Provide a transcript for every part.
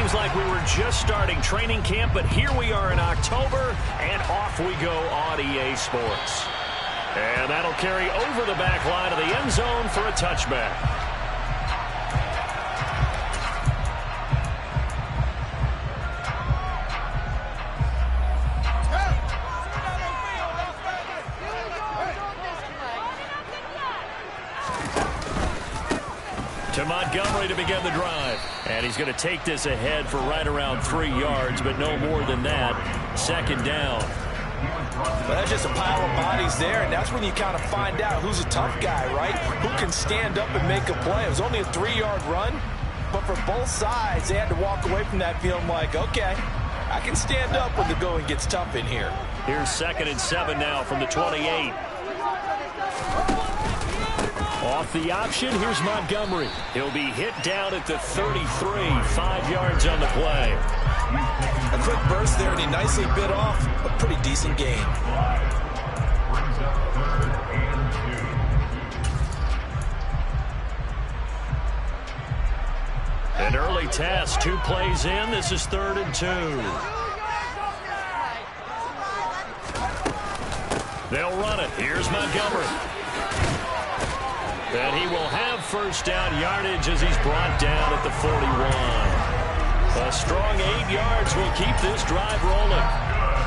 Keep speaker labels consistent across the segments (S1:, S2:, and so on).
S1: seems like we were just starting training camp, but here we are in October, and off we go on EA Sports. And that'll carry over the back line of the end zone for a touchback. To Montgomery to begin the drive. And he's going to take this ahead for right around 3 yards, but no more than that. Second down.
S2: Well, that's just a pile of bodies there, and that's when you kind of find out who's a tough guy, right? Who can stand up and make a play. It was only a 3-yard run, but for both sides, they had to walk away from that feeling like, okay, I can stand up when the going gets tough in here.
S1: Here's 2nd and 7 now from the 28. Off the option, here's Montgomery. He'll be hit down at the 33, 5 yards on the play.
S2: A quick burst there, and he nicely bit off a pretty decent gain.
S1: An early test, 2 plays in. This is 3rd and 2. They'll run it. Here's Montgomery. And he will have first down yardage as he's brought down at the 41. A strong 8 yards will keep this drive rolling.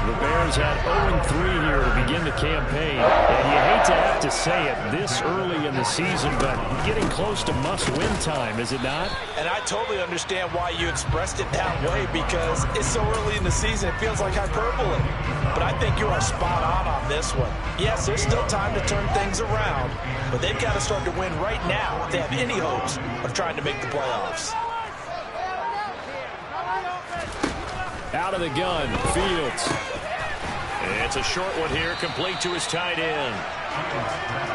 S1: The Bears had 0-3 here to begin the campaign. And you hate to have to say it this early in the season, but getting close to must-win time, is it not?
S2: And I totally understand why you expressed it that way, because it's so early in the season, it feels like hyperbole. But I think you are spot on this one. Yes, there's still time to turn things around, but they've got to start to win right now if they have any hopes of trying to make the playoffs.
S1: Out of the gun, Fields. It's a short one here, complete to his tight end.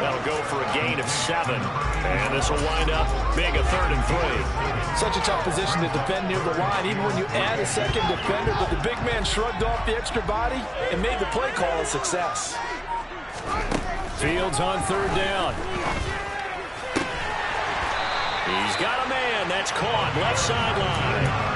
S1: That'll go for a gain of 7. And this will wind up being a 3rd and 3.
S2: Such a tough position to defend near the line, even when you add a second defender. But the big man shrugged off the extra body and made the play call a success.
S1: Fields on 3rd down. He's got a man. That's caught left sideline.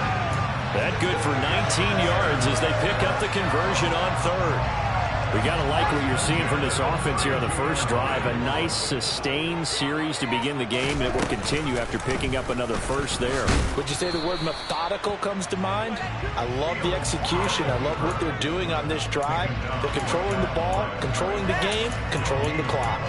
S1: That good for 19 yards as they pick up the conversion on 3rd. We got to like what you're seeing from this offense here on the first drive. A nice, sustained series to begin the game, and it will continue after picking up another first there.
S2: Would you say the word methodical comes to mind? I love the execution. I love what they're doing on this drive. They're controlling the ball, controlling the game, controlling the clock.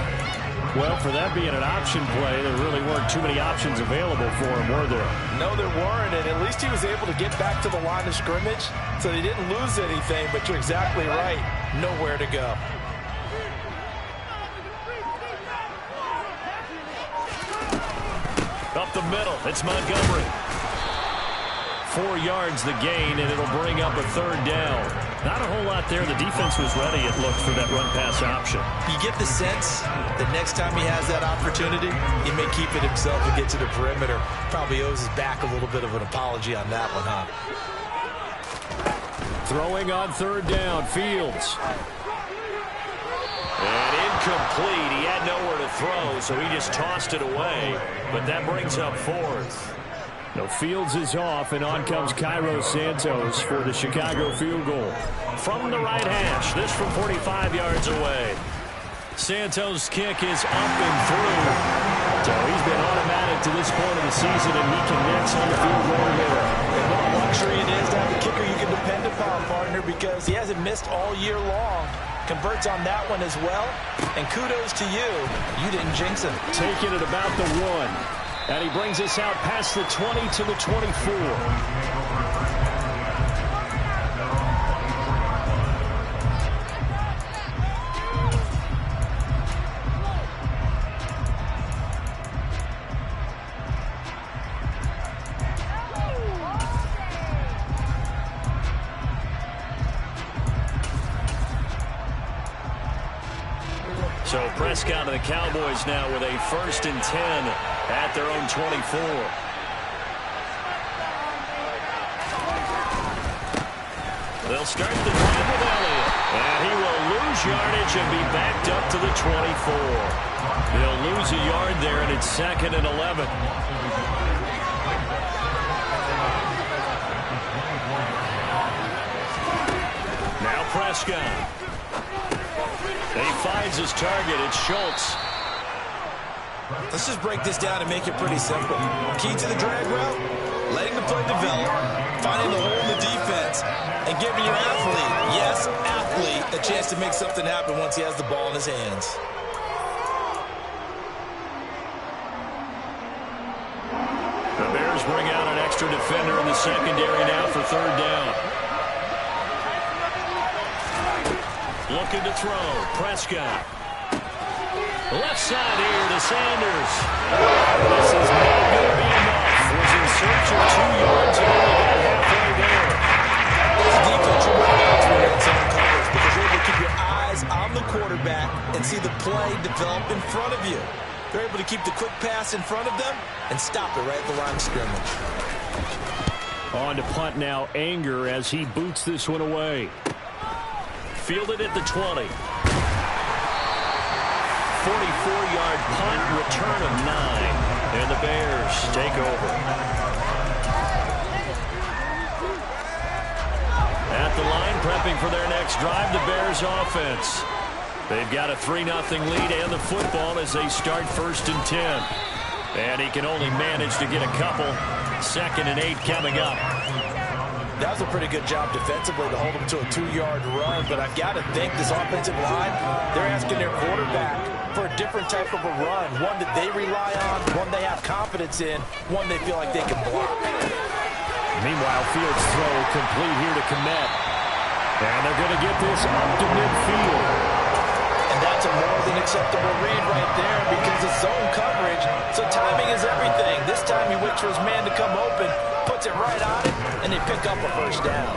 S1: Well, for that being an option play, there really weren't too many options available for him, were there?
S2: No, there weren't, and at least he was able to get back to the line of scrimmage, so they didn't lose anything, but you're exactly right. Nowhere to go.
S1: Up the middle, it's Montgomery. 4 yards the gain, and it'll bring up a 3rd down. Not a whole lot there. The defense was ready, it looked, for that run-pass option.
S2: You get the sense that next time he has that opportunity, he may keep it himself and get to the perimeter. Probably owes his back a little bit of an apology on that one, huh?
S1: Throwing on 3rd down, Fields. And incomplete. He had nowhere to throw, so he just tossed it away. But that brings up 4th. No, Fields is off, and on comes Cairo Santos for the Chicago field goal. From the right hash, this from 45 yards away. Santos' kick is up and through. So he's been automatic to this point of the season, and he connects on the field goal here.
S2: And what a luxury it is to have a kicker you can depend upon, partner, because he hasn't missed all year long. Converts on that one as well, and kudos to you. You didn't jinx him.
S1: Taking it about the 1. And he brings us out past the 20 to the 24. So Prescott and the Cowboys now with a 1st and 10 at their own 24. They'll start the drive with Elliott. And he will lose yardage and be backed up to the 24. They'll lose a yard there, and it's 2nd and 11. Prescott. And he finds his target. It's Schultz.
S2: Let's just break this down and make it pretty simple. Key to the drag route, letting the play develop, finding the hole in the defense, and giving your athlete, yes, athlete, a chance to make something happen once he has the ball in his hands.
S1: The Bears bring out an extra defender in the secondary now for third down. Looking to throw. Prescott. Left side here to Sanders. This is not going to be enough. Was in search of 2 yards and only got halfway there.
S2: This defense you want out when you're in zone coverage because you're able to keep your eyes on the quarterback and see the play develop in front of you. They're able to keep the quick pass in front of them and stop it right at the line of scrimmage.
S1: On to punt now, Anger as he boots this one away. Fielded at the 20. 44-yard punt, return of 9. And the Bears take over. At the line, prepping for their next drive, the Bears offense. They've got a 3-0 lead and the football as they start 1st and 10. And he can only manage to get a couple. 2nd and 8 coming up.
S2: That was a pretty good job defensively to hold them to a 2-yard run, but I've got to think this offensive line, they're asking their quarterback for a different type of a run, one that they rely on, one they have confidence in, one they feel like they can block.
S1: Meanwhile, Fields' throw complete here to Komet. And they're going to get this up to midfield.
S2: And that's a more than acceptable read right there because it's zone coverage, so timing is everything. This time he waits for his man to come open, puts it right on it, and they pick up a first down.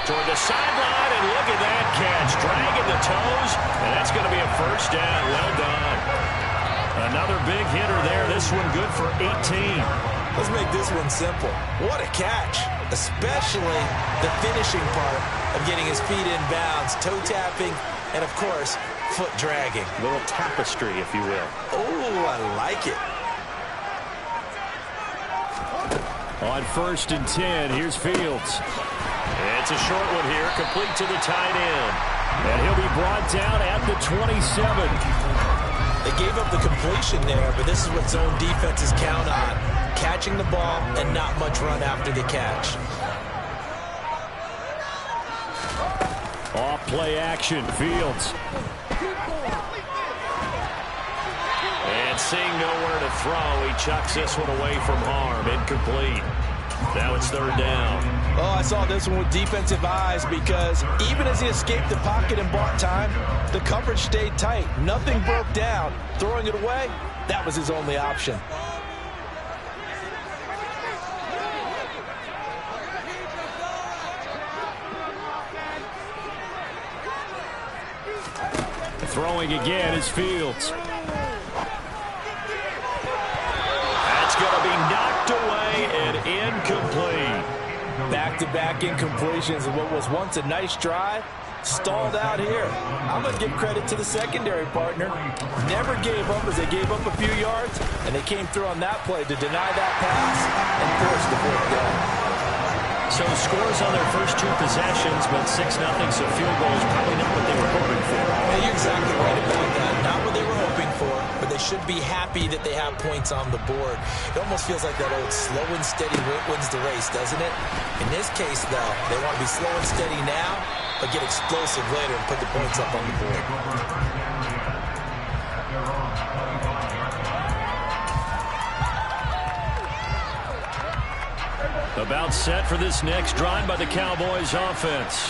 S1: Toward the sideline, and look at that catch. Dragging the toes, and that's going to be a first down. Well done. Another big hitter there. This one good for 18.
S2: Let's make this one simple. What a catch, especially the finishing part of getting his feet in bounds, toe tapping, and, of course, foot dragging.
S1: A little tapestry, if you will.
S2: Oh, I like it.
S1: On 1st and 10, here's Fields. It's a short one here, complete to the tight end. And he'll be brought down at the 27.
S2: They gave up the completion there, but this is what zone defenses count on. Catching the ball and not much run after the catch.
S1: Off play action, Fields. And seeing nowhere to throw, he chucks this one away from harm. Incomplete. Now it's 3rd down.
S2: Oh, I saw this one with defensive eyes because even as he escaped the pocket and bought time, the coverage stayed tight. Nothing broke down. Throwing it away, that was his only option.
S1: Throwing again is Fields. That's going to be knocked away and incomplete.
S2: Back-to-back incompletions of what was once a nice drive, stalled out here. I'm going to give credit to the secondary partner. Never gave up as they gave up a few yards, and they came through on that play to deny that pass and force the 4th down.
S1: So scores on their first 2 possessions, but 6-0, so field goal is probably not what they were hoping for.
S2: Yeah, you're exactly right about that. Not what they were hoping for, but they should be happy that they have points on the board. It almost feels like that old slow and steady wins the race, doesn't it? In this case, though, they want to be slow and steady now, but get explosive later and put the points up on the board.
S1: About set for this next drive by the Cowboys offense.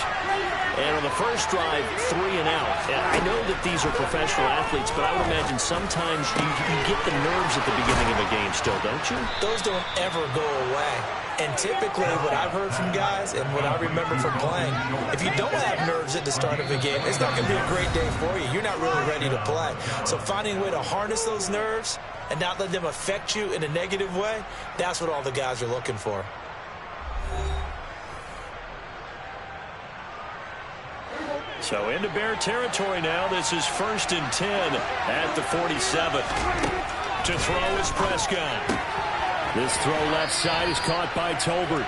S1: And on the first drive, 3 and out. And I know that these are professional athletes, but I would imagine sometimes you get the nerves at the beginning of a game still, don't you?
S2: Those don't ever go away. And typically what I've heard from guys and what I remember from playing, if you don't have nerves at the start of a game, it's not going to be a great day for you. You're not really ready to play. So finding a way to harness those nerves and not let them affect you in a negative way, that's what all the guys are looking for.
S1: So into Bear territory now. This is 1st and 10 at the 47. To throw is Prescott. This throw left side is caught by Tolbert.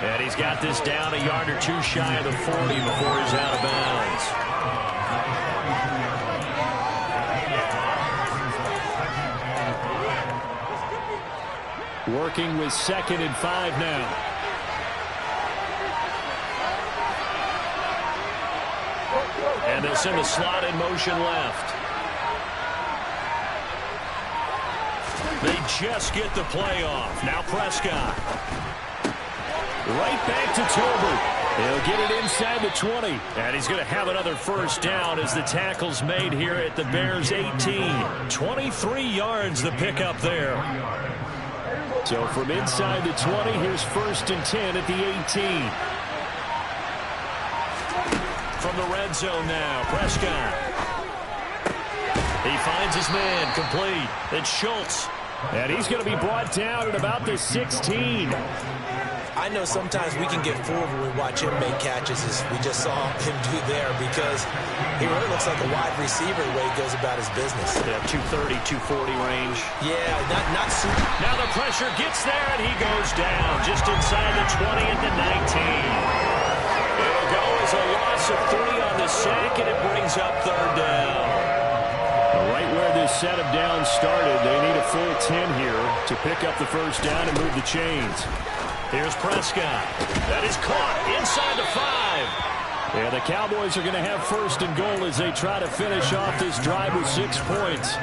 S1: And he's got this down a yard or two shy of the 40 before he's out of bounds. Working with 2nd and 5 now. And they'll send a slot in motion left. They just get the play off. Now Prescott. Right back to Tolbert. He'll get it inside the 20. And he's going to have another first down as the tackle's made here at the Bears' 18. 23 yards the pickup there. So from inside the 20, here's 1st and 10 at the 18. From the red zone now, Prescott. He finds his man, complete. It's Schultz. And he's going to be brought down at about the 16.
S2: I know sometimes we can get fooled when we watch him make catches, as we just saw him do there, because he really looks like a wide receiver the way he goes about his business.
S1: Yeah, 230, 240 range.
S2: Yeah, not super.
S1: Now the pressure gets there, and he goes down just inside the 20 at the 19. It'll go as a loss of 3 on the sack, and it brings up 3rd down. Right where this set of downs started, they need a full 10 here to pick up the first down and move the chains. Here's Prescott. That is caught inside the 5. Yeah, the Cowboys are going to have 1st and goal as they try to finish off this drive with 6 points.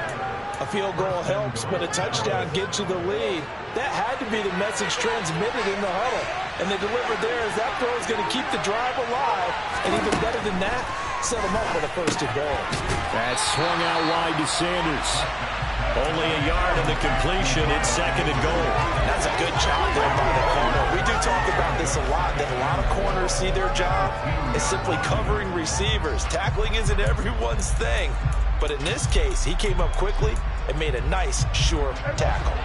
S2: A field goal helps, but a touchdown gets you the lead. That had to be the message transmitted in the huddle. And they delivered there as that throw is going to keep the drive alive. And even better than that, set them up with a 1st and goal.
S1: That swung out wide to Sanders. Only a yard in the completion. It's 2nd and goal.
S2: That's a good job there by the corner. We do talk about this a lot, that a lot of corners see their job as simply covering receivers. Tackling isn't everyone's thing. But in this case, he came up quickly and made a nice, sure tackle.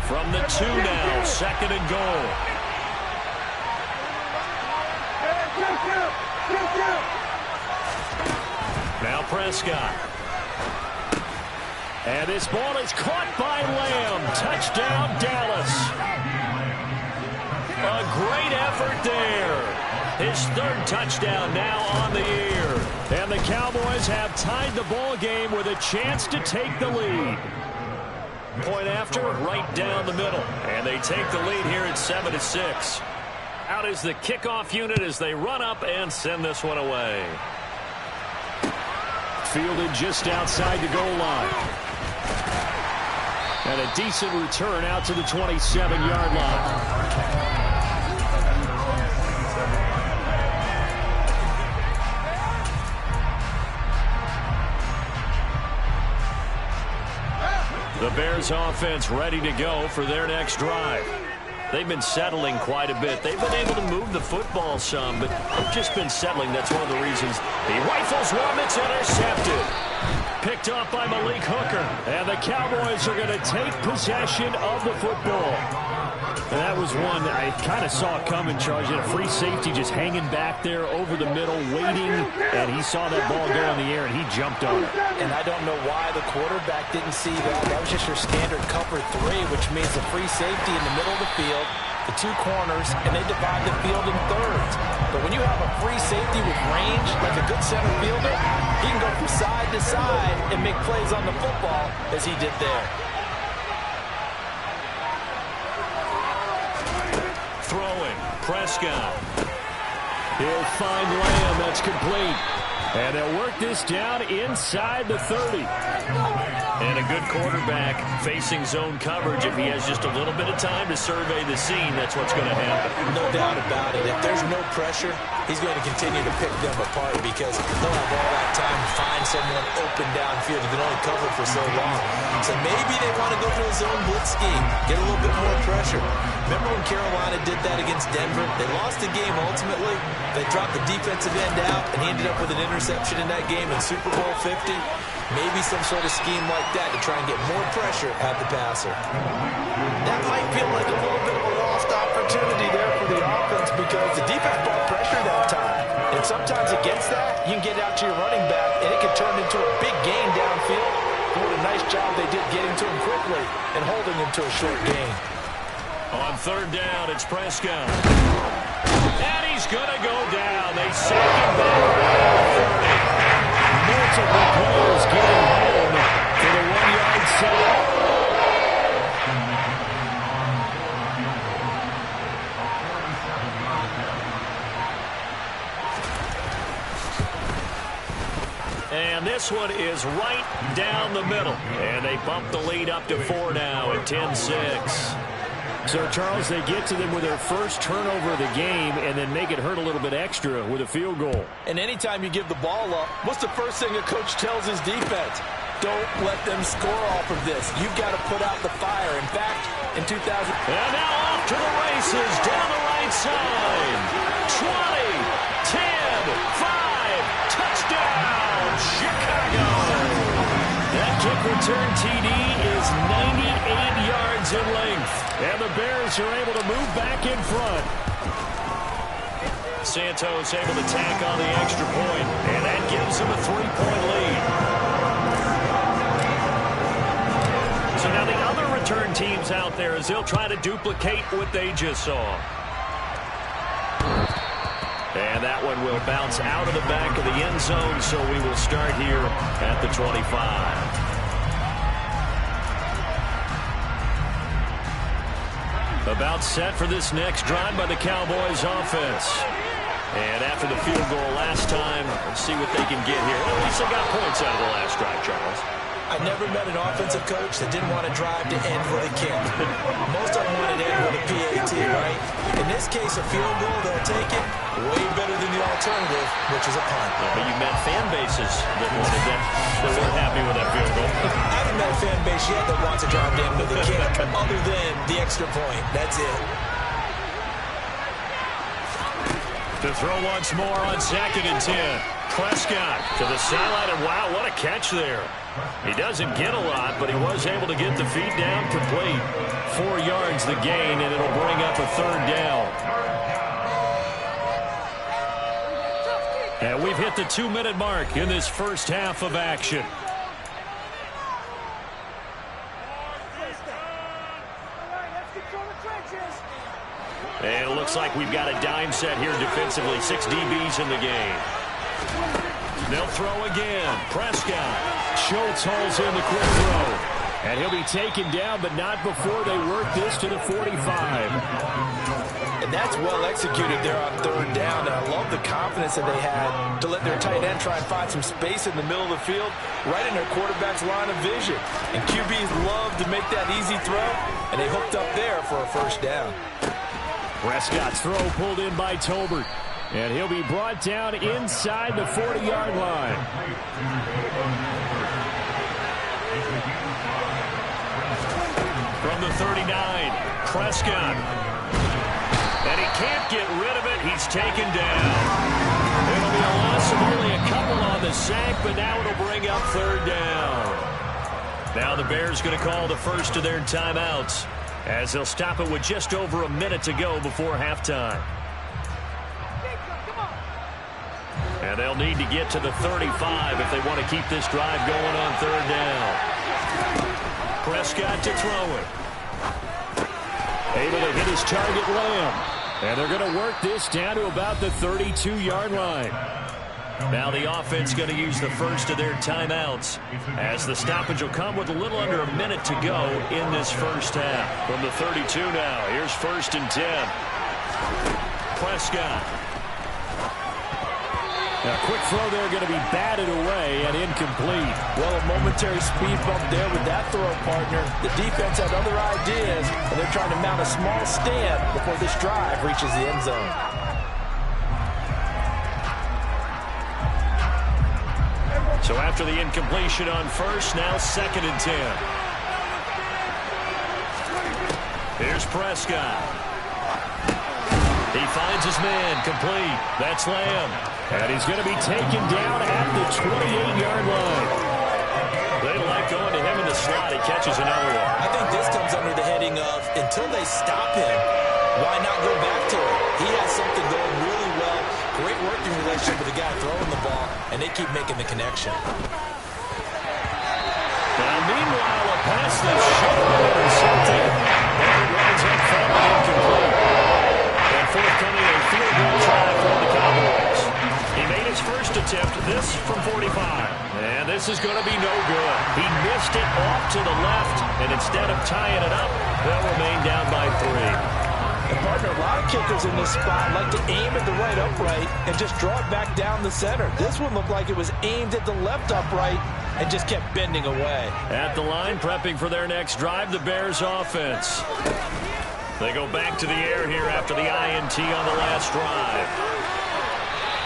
S1: From the 2 now, 2nd and goal. Now Prescott. And this ball is caught by Lamb. Touchdown, Dallas. A great effort there. His 3rd touchdown now on the year. And the Cowboys have tied the ball game with a chance to take the lead. Point after, right down the middle. And they take the lead here at 7-6. Out is the kickoff unit as they run up and send this one away. Fielded just outside the goal line. And a decent return out to the 27-yard line. The Bears offense ready to go for their next drive. They've been settling quite a bit. They've been able to move the football some, but they've just been settling. That's one of the reasons. He rifles one. It's intercepted. Picked up by Malik Hooker. And the Cowboys are going to take possession of the football. And that was one that I kind of saw coming, Charles. A free safety just hanging back there over the middle, waiting. And he saw that ball go in the air, and he jumped on it.
S2: And I don't know why the quarterback didn't see that. That was just your standard cover 3, which means the free safety in the middle of the field, the 2 corners, and they divide the field in thirds. But when you have a free safety with range, like a good center fielder, he can go from side to side and make plays on the football as he did there.
S1: Throwing, Prescott. He'll find Lamb. That's complete. And they'll work this down inside the 30. And a good quarterback facing zone coverage. If he has just a little bit of time to survey the scene, that's what's going to happen.
S2: No doubt about it. If there's no pressure, he's going to continue to pick them apart because they'll have all that time to find someone open downfield who can only cover for so long. So maybe they want to go to a zone blitz scheme, get a little bit more pressure. Remember when Carolina did that against Denver? They lost the game ultimately. They dropped the defensive end out, and he ended up with an interception in that game in Super Bowl 50. Maybe some sort of scheme like that to try and get more pressure at the passer. That might feel like a little bit of a lost opportunity there for the offense because the defense brought pressure that time. And sometimes against that, you can get out to your running back, and it can turn into a big gain downfield. What a nice job they did getting to him quickly and holding him to a short gain.
S1: On third down, it's Prescott. And he's going to go down. They sack him back. Multiple players getting home for the 1-yard sack. And this one is right down the middle. And they bump the lead up to 4 now at 10-6. So, Charles, they get to them with their first turnover of the game and then make it hurt a little bit extra with a field goal.
S2: And anytime you give the ball up, what's the first thing a coach tells his defense? Don't let them score off of this. You've got to put out the fire. In fact, in 2000...
S1: And now off to the races down the right side. 20, 10, 5, touchdown, Chicago. That kick return TD is 98 yards in length. And the Bears are able to move back in front. Santos able to tack on the extra point, and that gives them a 3-point lead. So now the other return teams out there as they'll try to duplicate what they just saw. And that one will bounce out of the back of the end zone, so we will start here at the 25. About set for this next drive by the Cowboys offense. And after the field goal last time, let's see what they can get here. At least they got points out of the last drive, Charles.
S2: I never met an offensive coach that didn't want to drive to end with a kick. Most of them wanted to end with a PAT, right? In this case, a field goal, they'll take it. Way better than the alternative, which is a punt.
S1: Yeah, but you met fan bases that wanted that, that weren't happy with that field goal.
S2: I haven't met a fan base yet that wants to drive to end with a kick, other than the extra point. That's it.
S1: To throw once more on 2nd and 10. Prescott to the sideline, and wow, what a catch there. He doesn't get a lot, but he was able to get the feet down complete. 4 yards the gain, and it'll bring up a 3rd down. And we've hit the 2-minute mark in this first half of action. And it looks like we've got a dime set here defensively. 6 DBs in the game. They'll throw again. Prescott. Schultz hauls in the quick throw. And he'll be taken down, but not before they work this to the 45.
S2: And that's well executed there on 3rd down. And I love the confidence that they had to let their tight end try and find some space in the middle of the field, right in their quarterback's line of vision. And QBs love to make that easy throw, and they hooked up there for a 1st down.
S1: Prescott's throw pulled in by Tolbert. And he'll be brought down inside the 40-yard line. From the 39, Prescott. And he can't get rid of it. He's taken down. It'll be a loss of only a couple on the sack, but now it'll bring up 3rd down. Now the Bears going to call the first of their timeouts, as they'll stop it with just over a minute to go before halftime. And they'll need to get to the 35 if they want to keep this drive going on 3rd down. Prescott to throw it. Able to hit his target, Lamb. And they're going to work this down to about the 32-yard line. Now the offense going to use the first of their timeouts, as the stoppage will come with a little under a minute to go in this first half. From the 32 now, here's 1st and 10. Prescott. A quick throw there going to be batted away and incomplete.
S2: Well, a momentary speed bump there with that throw, partner. The defense had other ideas, and they're trying to mount a small stand before this drive reaches the end zone.
S1: So after the incompletion on 1st, now 2nd and 10. Here's Prescott. He finds his man, complete. That's Lamb. And he's going to be taken down at the 28-yard line. They like going to him in the slot. He catches another one.
S2: I think this comes under the heading of, until they stop him, why not go back to it? He has something going really well. Great working relationship with the guy throwing the ball, and they keep making the connection.
S1: Now, meanwhile, a pass that should have been intercepted. And it runs up front. this from 45. And this is going to be no good. He missed it off to the left, and instead of tying it up, they'll remain down by 3.
S2: And partner, a lot of kickers in this spot like to aim at the right upright and just draw it back down the center. This one looked like it was aimed at the left upright and just kept bending away. At the line, prepping for their next drive, the Bears offense. They go back to the air here after the INT on the last drive.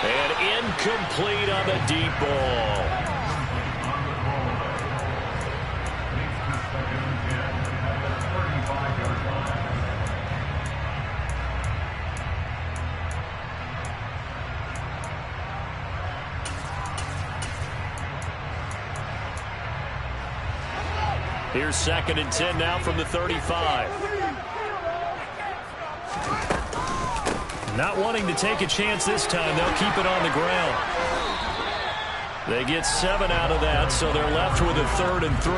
S2: And incomplete on the deep ball. Here's 2nd and 10 now from the 35. Not wanting to take a chance this time, they'll keep it on the ground. They get 7 out of that, so they're left with a 3rd and 3.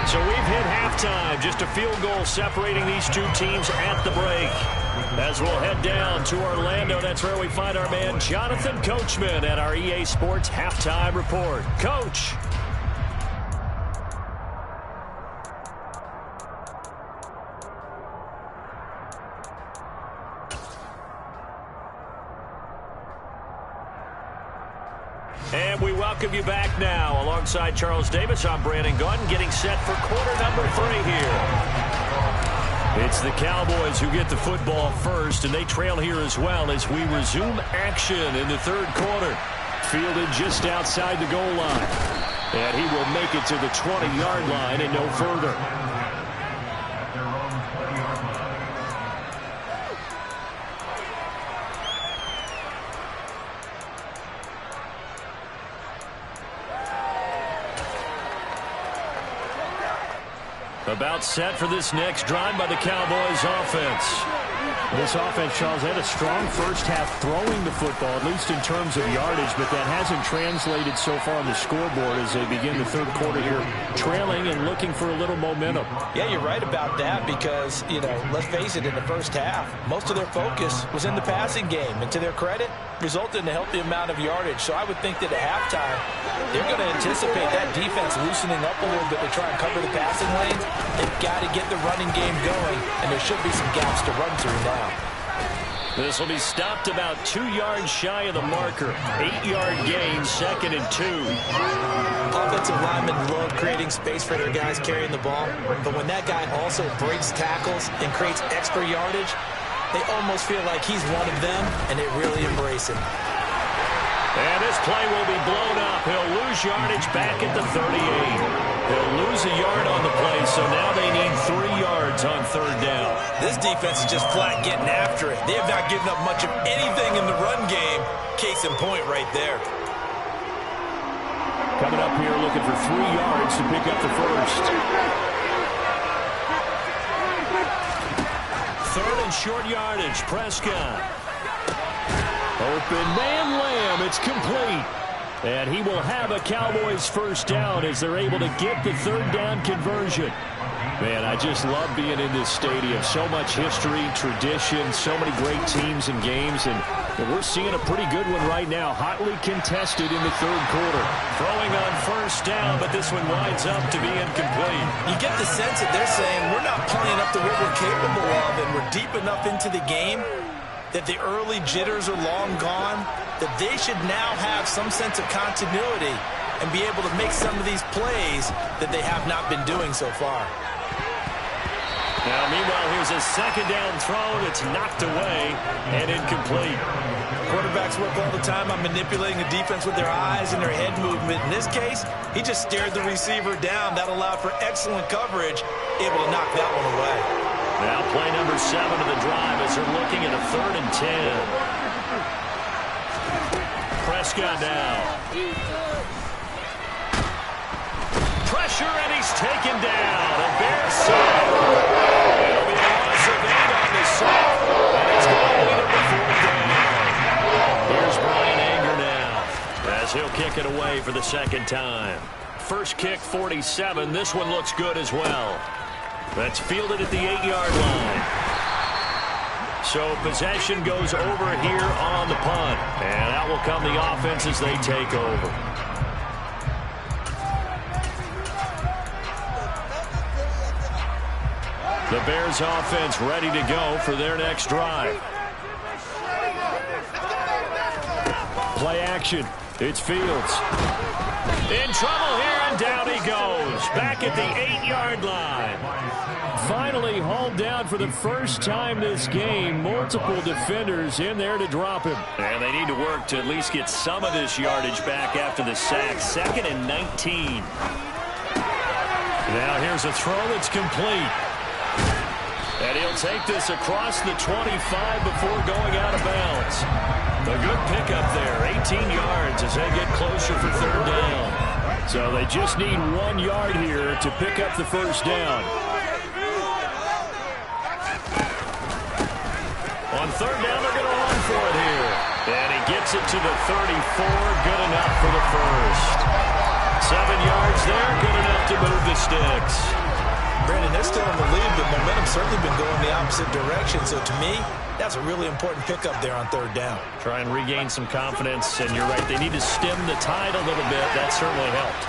S2: So we've hit halftime. Just a field goal separating these two teams at the break. As we'll head down to Orlando, that's where we find our man Jonathan Coachman at our EA Sports Halftime Report. Coach. And we welcome you back now. Alongside Charles Davis, I'm Brandon Gunn, getting set for quarter number 3 here. It's the Cowboys who get the football first, and they trail here as well as we resume action in the 3rd quarter. Fielded just outside the goal line. And he will make it to the 20-yard line and no further. About set for this next drive by the Cowboys offense.
S3: This offense, Charles, had a strong first half throwing the football, at least in terms of yardage, but that hasn't translated so far on the scoreboard as they begin the 3rd quarter here, trailing and looking for a little momentum.
S2: Yeah, you're right about that because, let's face it, in the first half, most of their focus was in the passing game, and to their credit, resulted in a healthy amount of yardage. So I would think that at halftime, they're going to anticipate that defense loosening up a little bit to try and cover the passing lanes. They've got to get the running game going, and there should be some gaps to run through now.
S1: This will be stopped about 2 yards shy of the marker. 8-yard gain, 2nd and 2.
S2: Offensive linemen love creating space for their guys carrying the ball, but when that guy also breaks tackles and creates extra yardage, they almost feel like he's one of them, and they really embrace him.
S1: And this play will be blown up. He'll lose yardage back at the 38. He'll lose a yard on the play, so now they need 3 yards on 3rd down.
S2: This defense is just flat getting after it. They have not given up much of anything in the run game. Case in point right there.
S3: Coming up here looking for 3 yards to pick up the first.
S1: 3rd and short yardage. Prescott. Open man Lamb. It's complete. And he will have a Cowboys first down as they're able to get the 3rd down conversion. Man, I just love being in this stadium. So much history, tradition, so many great teams and games. And we're seeing a pretty good one right now. Hotly contested in the 3rd quarter. Throwing on first down, but this one winds up to be incomplete.
S2: You get the sense that they're saying we're not playing up to what we're capable of, and we're deep enough into the game that the early jitters are long gone, that they should now have some sense of continuity and be able to make some of these plays that they have not been doing so far.
S1: Now, meanwhile, here's a 2nd down throw that's knocked away and incomplete.
S2: Quarterbacks work all the time on manipulating the defense with their eyes and their head movement. In this case, he just stared the receiver down. That allowed for excellent coverage, able to knock that one away.
S1: Now play number 7 of the drive as they're looking at a 3rd and 10. Prescott now. Pressure, and he's taken down. A Bears sack. It'll be a loss of 8 on the sack, and it's going to lead up to 4th down. Here's Brian Anger now as he'll kick it away for the 2nd time. First kick, 47. This one looks good as well. That's fielded at the 8-yard line. So possession goes over here on the punt. And out will come the offense as they take over. The Bears offense ready to go for their next drive. Play action. It's Fields. In trouble here, and down he goes. Back at the 8-yard line. Finally hauled down for the first time this game. Multiple defenders in there to drop him. And they need to work to at least get some of this yardage back after the sack. 2nd and 19. Now here's a throw that's complete. And he'll take this across the 25 before going out of bounds. A good pickup there, 18 yards as they get closer for 3rd down. So they just need 1 yard here to pick up the first down. On 3rd down, they're going to run for it here. And he gets it to the 34, good enough for the first. 7 yards there, good enough to move the sticks.
S2: Brandon, they're still in the lead, but momentum's certainly been going the opposite direction. So to me, that's a really important pickup there on 3rd down.
S1: Try and regain some confidence, and you're right, they need to stem the tide a little bit. That certainly helped.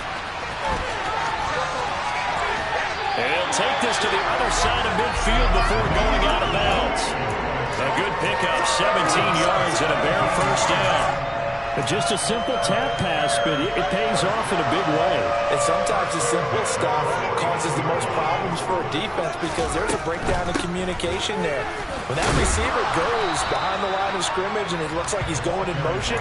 S1: And he'll take this to the other side of midfield before going out of bounds. A good pickup, 17 yards and a bare first down. Just a simple tap pass, but it pays off in a big way.
S2: And sometimes the simple stuff causes the most problems for a defense because there's a breakdown in communication there. When that receiver goes behind the line of scrimmage and it looks like he's going in motion,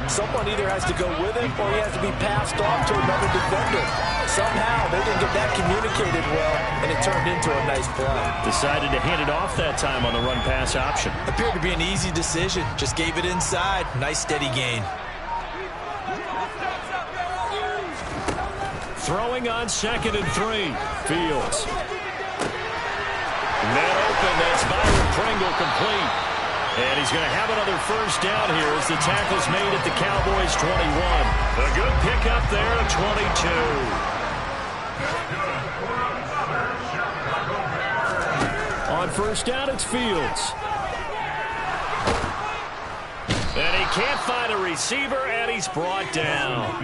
S2: someone either has to go with him or he has to be passed off to another defender. Somehow they didn't get that communicated well, and it turned into a nice play.
S1: Decided to hand it off that time on the run-pass option.
S2: Appeared to be an easy decision. Just gave it inside. Nice steady gain.
S1: Throwing on 2nd and 3. Fields. Net open. That's Byron Pringle complete. And he's going to have another first down here as the tackle's made at the Cowboys 21. A good pickup there at 22. On 1st down, it's Fields. And he can't find a receiver, and he's brought down.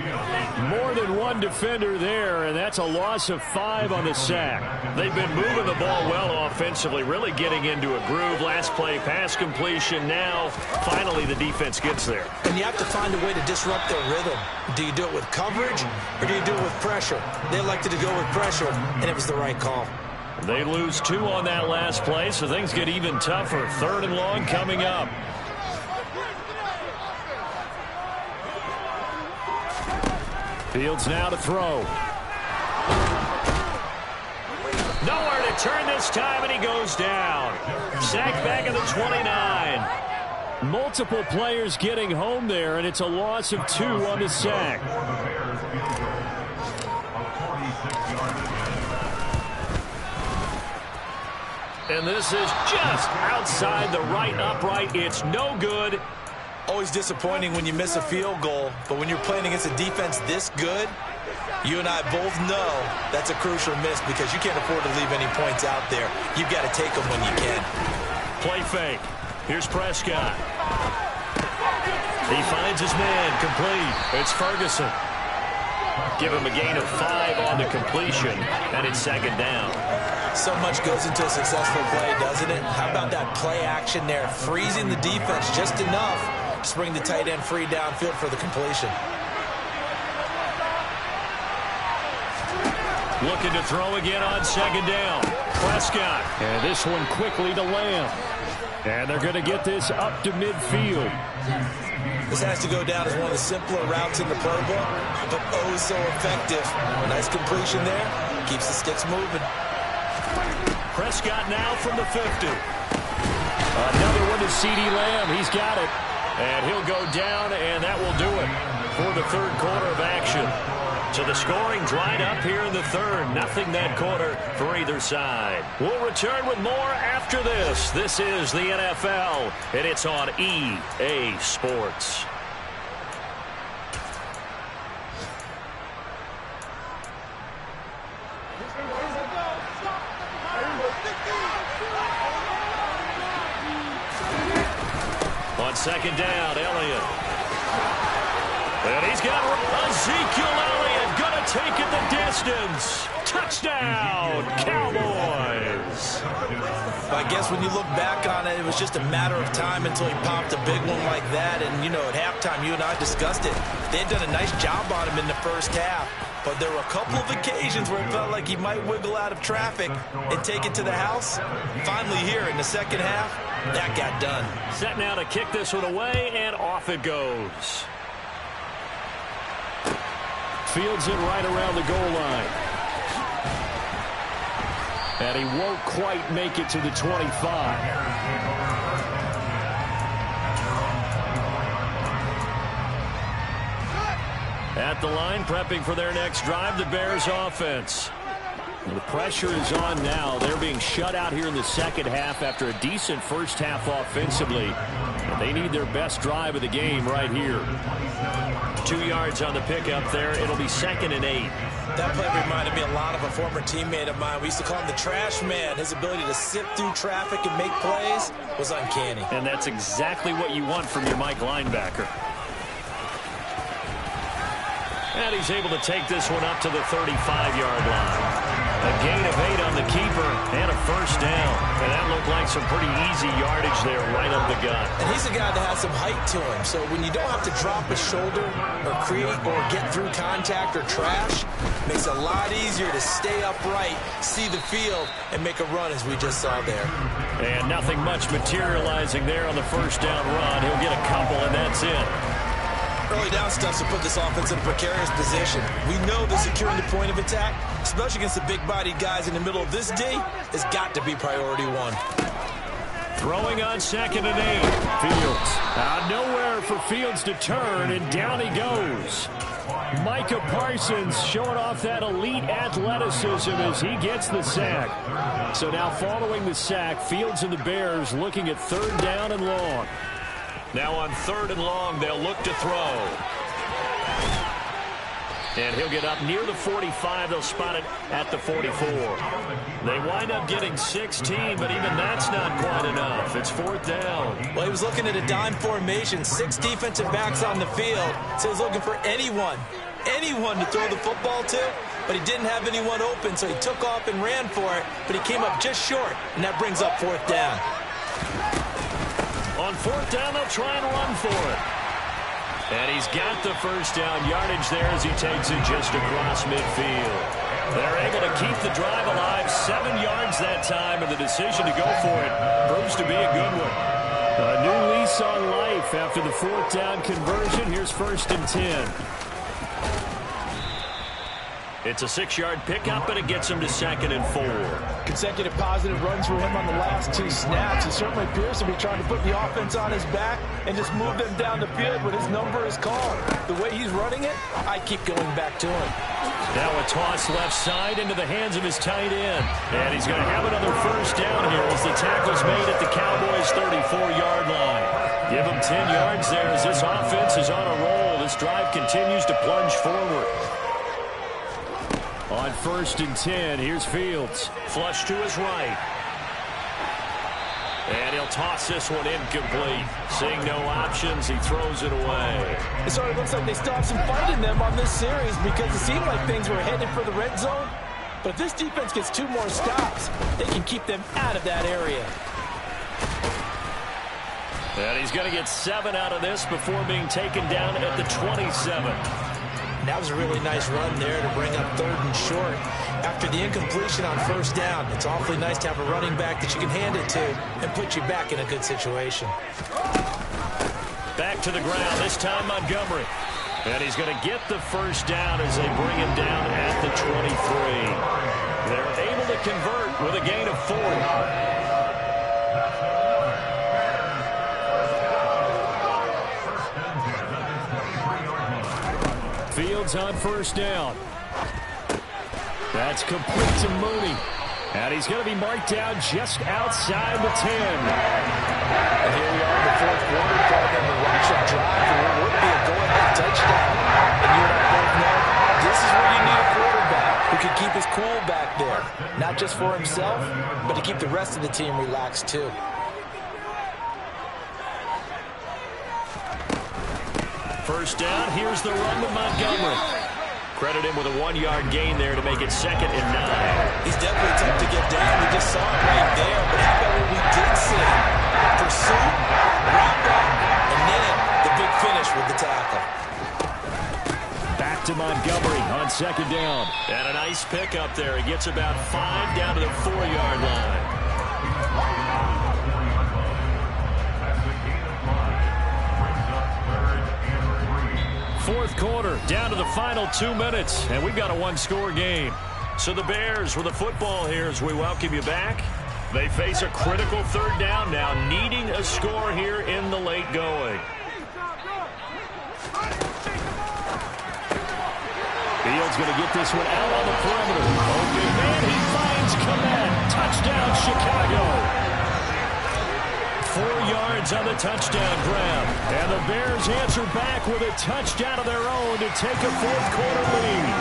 S1: More than one defender there, and that's a loss of 5 on the sack. They've been moving the ball well offensively, really getting into a groove. Last play, pass completion. Now, finally, the defense gets there.
S2: And you have to find a way to disrupt their rhythm. Do you do it with coverage, or do you do it with pressure? They elected to go with pressure, and it was the right call.
S1: They lose 2 on that last play, so things get even tougher. 3rd and long coming up. Fields now to throw. Nowhere to turn this time, and he goes down. Sacked back at the 29. Multiple players getting home there, and it's a loss of 2 on the sack. And this is just outside the right upright. It's no good.
S2: Always disappointing when you miss a field goal, but when you're playing against a defense this good, you and I both know that's a crucial miss because you can't afford to leave any points out there. You've got to take them when you can.
S1: Play fake. Here's Prescott. He finds his man, complete. It's Ferguson. Give him a gain of 5 on the completion, and it's 2nd down.
S2: So much goes into a successful play, doesn't it? How about that play action there, freezing the defense just enough to bring the tight end free downfield for the completion.
S1: Looking to throw again on 2nd down. Prescott. And this one quickly to Lamb. And they're going to get this up to midfield.
S2: This has to go down as one of the simpler routes in the playbook, but oh so effective. Nice completion there. Keeps the sticks moving.
S1: Prescott now from the 50. Another one to C.D. Lamb. He's got it. And he'll go down, and that will do it for the 3rd quarter of action. So the scoring dried up here in the 3rd. Nothing that quarter for either side. We'll return with more after this. This is the NFL, and it's on EA Sports. second down, Elliott. And he's got Ezekiel Elliott going to take it the distance. Touchdown, Cowboys.
S2: I guess when you look back on it, it was just a matter of time until he popped a big one like that. And, you know, at halftime, you and I discussed it. They had done a nice job on him in the first half. But there were a couple of occasions where it felt like he might wiggle out of traffic and take it to the house. Finally here in the second half, that got done.
S1: Set now to kick this one away, and off it goes. Fields it right around the goal line. And he won't quite make it to the 25. At the line, prepping for their next drive, the Bears offense. The pressure is on now. They're being shut out here in the second half after a decent first half offensively. And they need their best drive of the game right here. 2 yards on the pickup there. It'll be 2nd and 8.
S2: That play reminded me a lot of a former teammate of mine. We used to call him the trash man. His ability to sift through traffic and make plays was uncanny.
S1: And that's exactly what you want from your Mike linebacker. And he's able to take this one up to the 35-yard line. A gain of 8 on the keeper and a first down. And that looked like some pretty easy yardage there right up the gut.
S2: And he's a guy that has some height to him. So when you don't have to drop a shoulder or create or get through contact or trash, it makes it a lot easier to stay upright, see the field, and make a run as we just saw there.
S1: And nothing much materializing there on the first down run. He'll get a couple, and that's it.
S2: Early down stuff to put this offense in a precarious position. We know that securing the point of attack, especially against the big-bodied guys in the middle of this D, has got to be priority one.
S1: Throwing on 2nd and 8. Fields. Out nowhere for Fields to turn, and down he goes. Micah Parsons showing off that elite athleticism as he gets the sack. So now following the sack, Fields and the Bears looking at 3rd down and long. Now on 3rd and long, they'll look to throw. And he'll get up near the 45. They'll spot it at the 44. They wind up getting 16, but even that's not quite enough. It's 4th down.
S2: Well, he was looking at a dime formation, 6 defensive backs on the field. So he's looking for anyone to throw the football to, but he didn't have anyone open, so he took off and ran for it, but he came up just short, and that brings up 4th down.
S1: On 4th down, they'll try and run for it. And he's got the first down yardage there as he takes it just across midfield. They're able to keep the drive alive, 7 yards that time, and the decision to go for it proves to be a good one. A new lease on life after the 4th down conversion. Here's 1st and 10. It's a 6-yard pickup, and it gets him to 2nd and 4.
S2: Consecutive positive runs for him on the last 2 snaps. He certainly appears to be trying to put the offense on his back and just move them down the field when his number is called. The way he's running it, I keep going back to him.
S1: Now a toss left side into the hands of his tight end. And he's going to have another first down here as the tackle's made at the Cowboys' 34-yard line. Give him 10 yards there as this offense is on a roll. This drive continues to plunge forward. On 1st and 10, here's Fields. Flush to his right. And he'll toss this one incomplete. Seeing no options, he throws it away.
S2: It sort of looks like they still have some fight in them on this series because it seemed like things were headed for the red zone. But if this defense gets 2 more stops, they can keep them out of that area.
S1: And he's going to get 7 out of this before being taken down at the 27.
S2: That was a really nice run there to bring up 3rd and short. After the incompletion on 1st down, it's awfully nice to have a running back that you can hand it to and put you back in a good situation.
S1: Back to the ground, this time Montgomery. And he's going to get the first down as they bring him down at the 23. They're able to convert with a gain of 4. Fields on 1st down. That's complete to Mooney. And he's going to be marked down just outside the 10.
S2: And here we are in the 4th quarter, calling them a rushing drive, and it would be a go-ahead touchdown. And you and I both know this is where you need a quarterback who can keep his cool back there. Not just for himself, but to keep the rest of the team relaxed too.
S1: first down. Here's the run to Montgomery. Credit him with a 1-yard gain there to make it 2nd and 9.
S2: He's definitely tough to get down. We just saw it right there. But how about what we did see? Pursuit, wrap up, and then the big finish with the tackle.
S3: Back to Montgomery on 2nd down.
S1: And a nice pickup there. He gets about 5 down to the 4-yard line. Fourth quarter, down to the final 2 minutes, and we've got a 1-score game. So the Bears with the football here as we welcome you back. They face a critical 3rd down now, needing a score here in the late going.
S3: Fields going to get this one out on the perimeter. Open man, he finds Komet. Touchdown, Chicago. 4 yards on the touchdown grab. And the Bears answer back with a touchdown of their own to take a 4th quarter lead.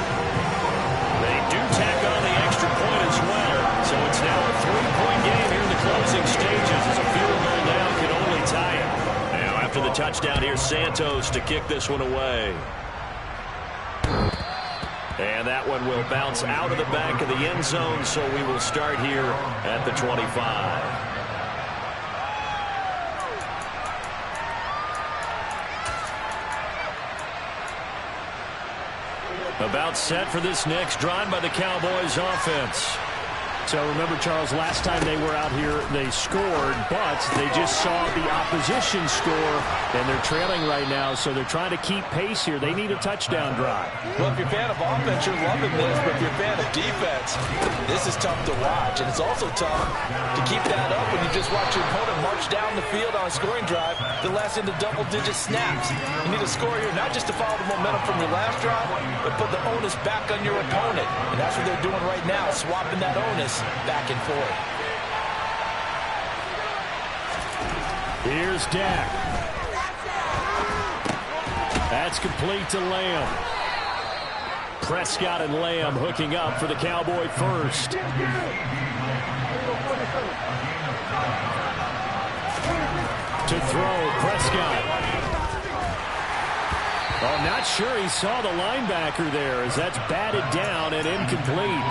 S1: They do tack on the extra point as well. So it's now a 3-point game here in the closing stages as a field goal now can only tie it. Now after the touchdown, here's Santos to kick this one away. And that one will bounce out of the back of the end zone, so we will start here at the 25. About set for this next drive by the Cowboys offense.
S3: So remember, Charles, last time they were out here, they scored, but they just saw the opposition score, and they're trailing right now, so they're trying to keep pace here. They need a touchdown drive.
S2: Well, if you're a fan of offense, you're loving this, but if you're a fan of defense, this is tough to watch, and it's also tough to keep that up when you just watch your opponent march down the field on a scoring drive that lasts into double-digit snaps. You need a score here, not just to follow the momentum from your last drive, but put the onus back on your opponent, and that's what they're doing right now, swapping that onus back and forth.
S3: Here's Dak. That's complete to Lamb. Prescott and Lamb hooking up for the Cowboy first. To throw, Prescott. Oh, not sure he saw the linebacker there as that's batted down and incomplete.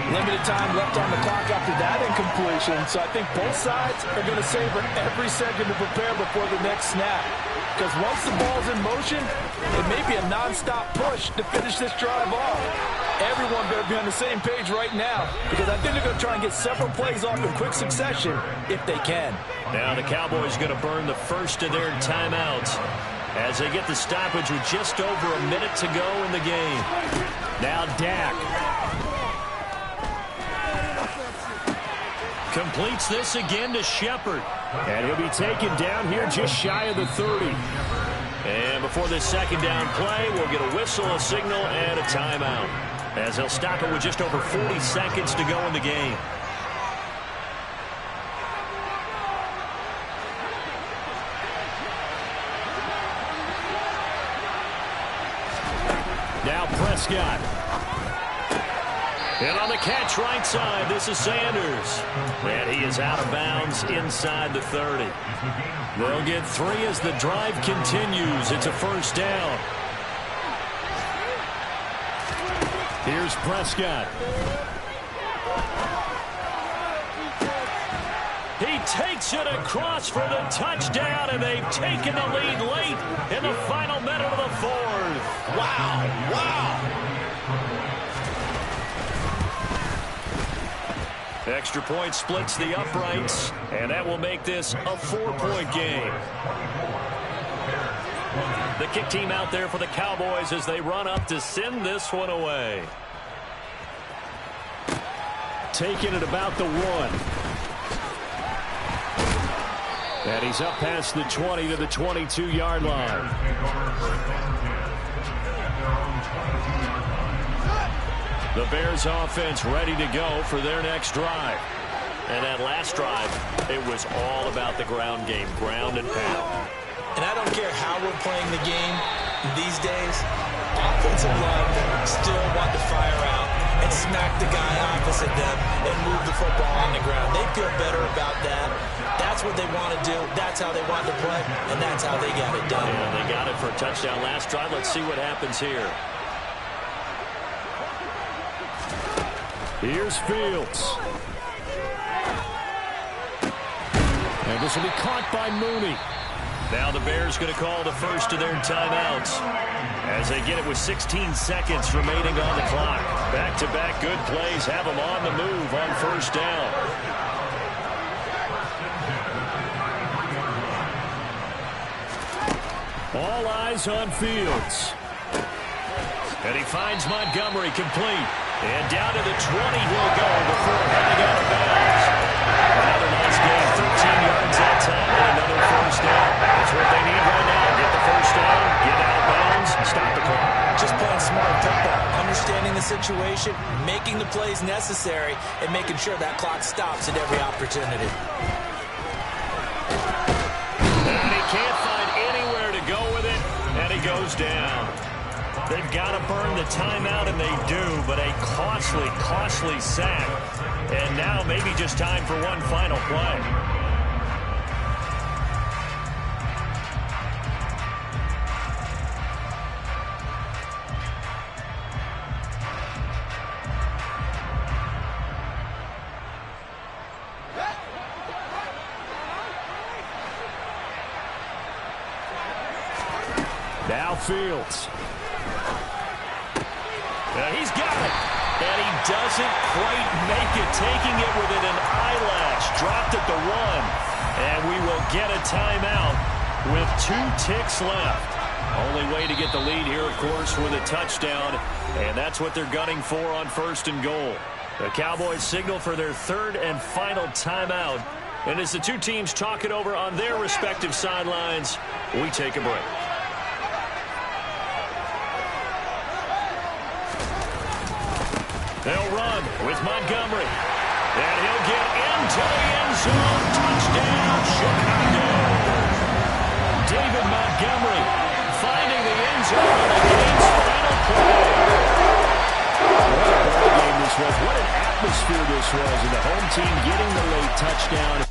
S2: Limited time left on the clock after that incompletion, so I think both sides are going to savor every second to prepare before the next snap. Because once the ball's in motion, it may be a non-stop push to finish this drive off. Everyone better be on the same page right now, because I think they're going to try and get several plays off in quick succession if they can.
S1: Now the Cowboys going to burn the first of their timeouts as they get the stoppage with just over a minute to go in the game.
S3: Now Dak.
S1: Completes this again to Shepard.
S3: And he'll be taken down here just shy of the 30.
S1: And before this second down play, we'll get a whistle, a signal, and a timeout, as they'll stop it with just over 40 seconds to go in the game.
S3: Now Prescott.
S1: And on the catch right side, this is Sanders. And he is out of bounds inside the 30. They'll get 3 as the drive continues. It's a first down.
S3: Here's Prescott.
S1: He takes it across for the touchdown, and they've taken the lead late in the final minute of the 4th. Wow, wow. Extra point splits the uprights, and that will make this a 4-point game. The kick team out there for the Cowboys as they run up to send this one away.
S3: Taking it about the 1. And he's up past the 20 to the 22-yard line.
S1: The Bears offense ready to go for their next drive. And that last drive, it was all about the ground game, ground and pound.
S2: And I don't care how we're playing the game these days, offensive linemen still want to fire out and smack the guy opposite them and move the football on the ground. They feel better about that. That's what they want to do. That's how they want to play, and that's how they got it done.
S1: Yeah, they got it for a touchdown last drive. Let's see what happens here.
S3: Here's Fields. And this will be caught by Mooney.
S1: Now the Bears going to call the first of their timeouts as they get it with 16 seconds remaining on the clock. Back-to-back good plays have them on the move on first down.
S3: All eyes on Fields.
S1: And he finds Montgomery complete. And down to the 20 he'll go before heading out of bounds. Another nice game, 13 yards that time, and another first down. That's what they need right now. Get the first down, get out of bounds, stop the clock.
S2: Just playing smart football, understanding the situation, making the plays necessary, and making sure that clock stops at every opportunity.
S1: And he can't find anywhere to go with it, and he goes down. They've got to burn the timeout, and they do, but a costly, costly sack. And now maybe just time for one final play.
S3: Now Fields.
S1: He's got it. And he doesn't quite make it, taking it within an eyelash. Dropped at the 1. And we will get a timeout with 2 ticks left. Only way to get the lead here, of course, with a touchdown. And that's what they're gunning for on first and goal. The Cowboys signal for their third and final timeout. And as the two teams talk it over on their respective sidelines, we take a break. They'll run with Montgomery. And he'll get into the end zone. Touchdown, Chicago. David Montgomery finding the end zone on the game's final play. What a ball game this was. What an atmosphere this was. And the home team getting the late touchdown.